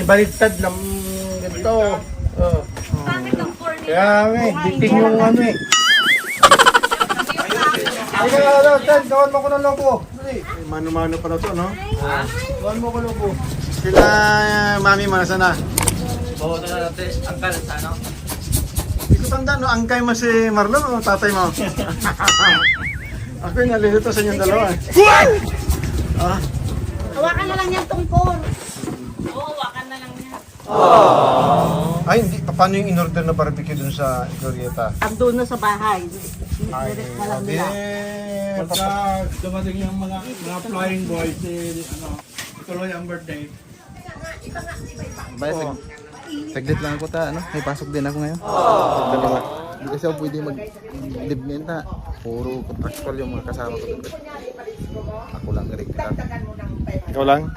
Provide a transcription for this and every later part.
baliktad ng ganito. Oh. Kaya nga, diting yung ano eh. Ay, Tan, gawan mo ko ng logo. Mano-mano pa na to, no? Ha? Gawan mo ko logo. Sila, mami mo, nasa na? Oo, ito na natin. Angkal sa ano? Hindi ko tanda, no? Angkay mo si Marlon o tatay mo? Ako yung nalilito sa inyong dalawa. Ah? Hawakan na lang yan tungkol. Oo, hawakan na lang yan. Ay, hindi. Paano yung in-order na barbecue dun sa Glorieta? Andun na sa bahay. Ay, Direct na lang nila. Pagka dumating yung mga flying boys, tuloy ang birthday. Bye, saglit lang ako ano? May pasok din ako ngayon. Hindi kasi ako pwede mag-live nita. Puro contractual yung mga kasama ko. Ako lang regular. Ikaw lang?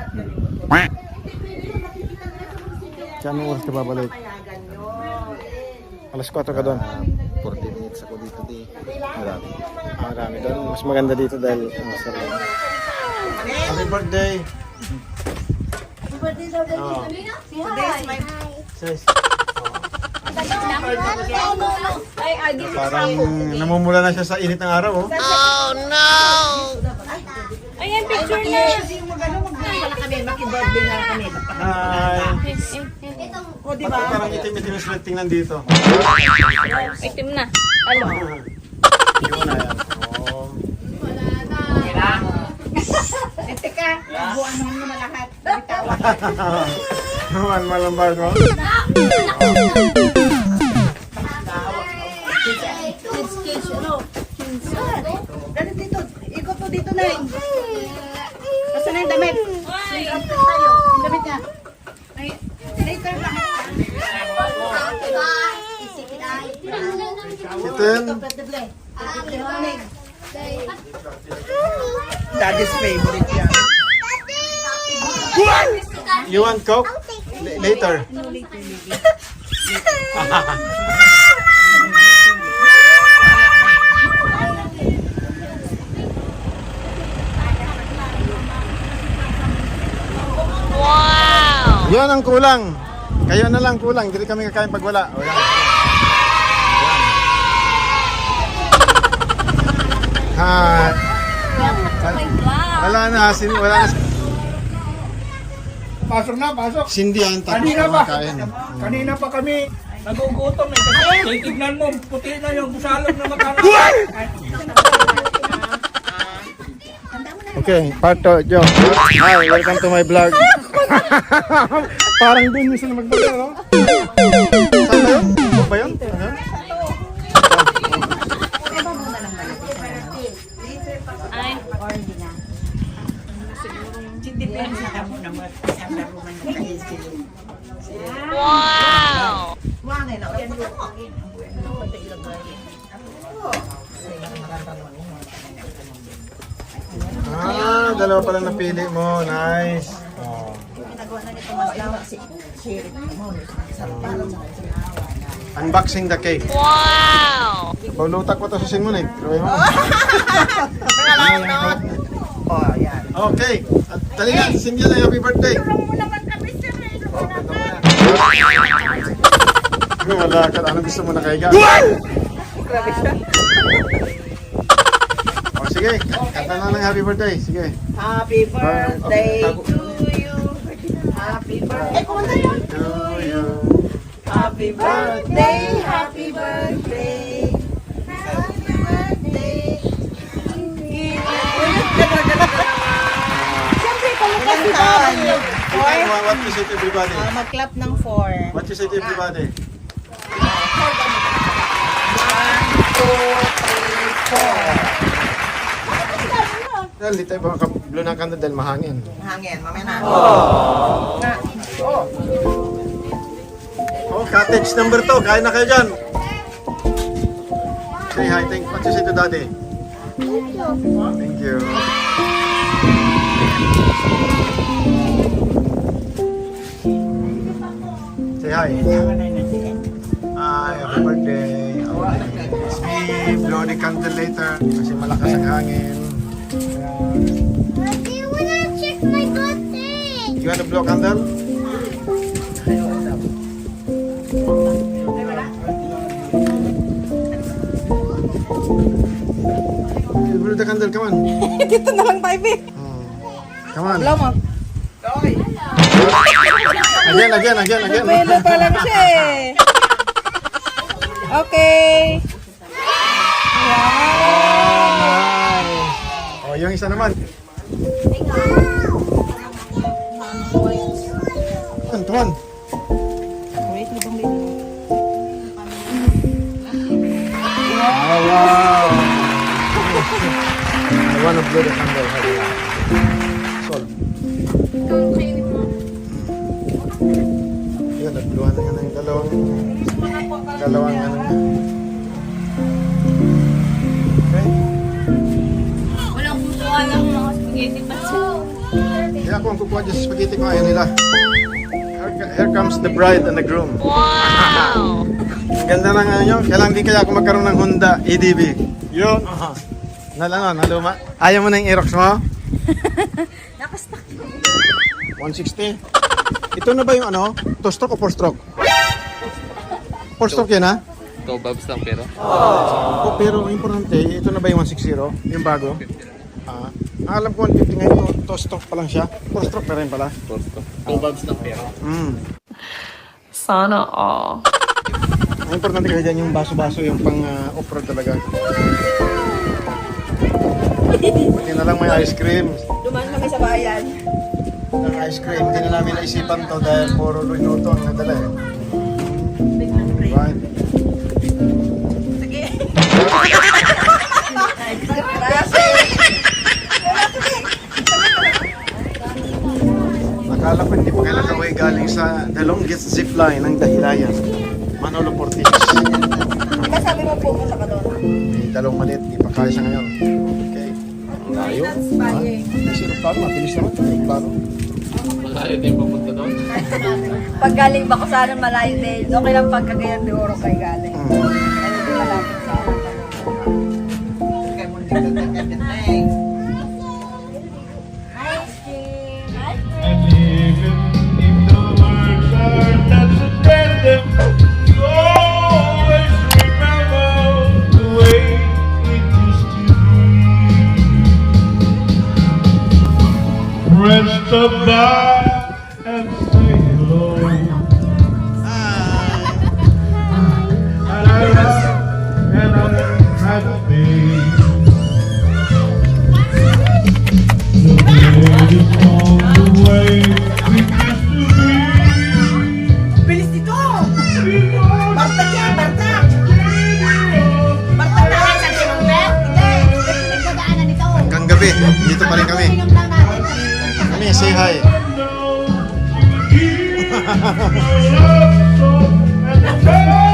Kano oras ka babalik? Alas 4 ka doon. 40 minutes ako dito di. Marami. Marami doon. Mas maganda dito dahil masarap. Happy birthday! Sis. Parang namumula na siya sa init ng araw, oh. Ayan, picture na. Hi! O, diba? Parang itim-itim yung sweat tingnan dito. Itim na. Alo. Yun na yan. Oh. Teka, buwan naman mo na lahat. Naman malambag mo. Kids, ano? Dali dito. Ikot mo dito na. Basta na yung damit. After tayo. Yung damit niya. Ay, later lang. Kitten. Daddy's favorite yan. You want Coke? Later. Wow! Yan ang kulang. Kayo na lang kulang. Hindi kami kakain pag wala. Wala. Ha. Wala na. Wala na. Pasok na, pasok. Cindy ang tapos Kanina na pa. makain. Kanina pa kami nagugutom eh. Kasi tignan mo, puti na yung busalog na magkano. Okay, part 2, Joe. Hi, welcome to my vlog. Parang dun yung sila mag-vlog, no? Saan ba yun? Ano ba yun? Ano? Ay, wow! Ah, dalawa pala napili mo. Nice. Oh. Unboxing the cake. Wow! Paulutak mo to sa simon eh. Try mo. Oh, yan. Okay. At talaga, Cindy na happy birthday. Wala ka. Ano gusto mo na kay Gab? Oh, sige. Kanta na ng happy birthday. Sige. Happy birthday to you. Happy birthday. Kumanta yun. To you. Happy birthday, happy birthday. Happy birthday. Siyempre, palakas si Bobby. What you say to everybody? Mag-clap ng 4. What you say to everybody? 1, 2, 3, 4. Dahil di tayo baka blue ng kanda dahil mahangin. Hangin, mamaya na. Oh, cottage number 2. Kain na kayo dyan. Say hi. What you say to daddy? Thank you. Say hi. Hi, happy birthday. We blow the candle later kasi malakas ang hangin. Do you wanna check my birthday? You wanna blow candle? Blow the candle, come on. Dito na lang tayo, be. Oh. Come on. Blow mo. Again. Pwede pa lang siya eh. Okay. Oh, yung isa naman. Tuan. Wait, libang baby. Oh, wow. I want to blow the candle. Sol. Yan, nagluhan na nga ng dalawang ano niya. Okay. Walang kumukuha ng mga spaghetti pa siya. Kaya ako ang kukuha dyan sa spaghetti ko, ayaw nila. Here comes the bride and the groom. Wow! Ang ganda ng ano nyo. Kailangan din kaya ako magkaroon ng Honda EDV. Yun. Naluma. Ayaw mo na yung Aerox mo? Nakastak. 160. Ito na ba yung ano? 2-stroke o 4-stroke? 4-stroke yan ha? Go Bobs lang pero. Oh, pero importante, ito na ba yung 160? Yung bago? Alam ko 150 ngayon. 2-stroke pa lang siya. 4-stroke na rin pala. Go Bobs lang pero. Sana all. Ang importante kasi dyan yung baso-baso, yung pang off-road talaga. Pati na lang may ice cream. Dumaan kami sa bayan. Ang ice cream, hindi na namin naisipan to dahil puro minuto ang nadala eh. Right. Sige. Akala ko hindi pa kayo nakaway galing sa the longest zip line ng Dahilayan. Manolo Portis. Diba sabi mo pumunta ka doon? May dalawang maliit, di pa kaya siya ngayon. Okay. Layo. Kasi aeroplano, matinis naman. Aeroplano. Malayo din pupunta doon. Pag galing ba ko sana malayo din. Okay lang pag Cagayan de Oro kayo galing. Ano di malapit sa And even if the words are not so tender, you always remember the way it used to be. Friends stop by and say hello. And I laugh and I try to be. Bilis dito! Barta dyan! Barta! Barta na! Hanggang gabi, dito pa rin kami. Kami, say hi. And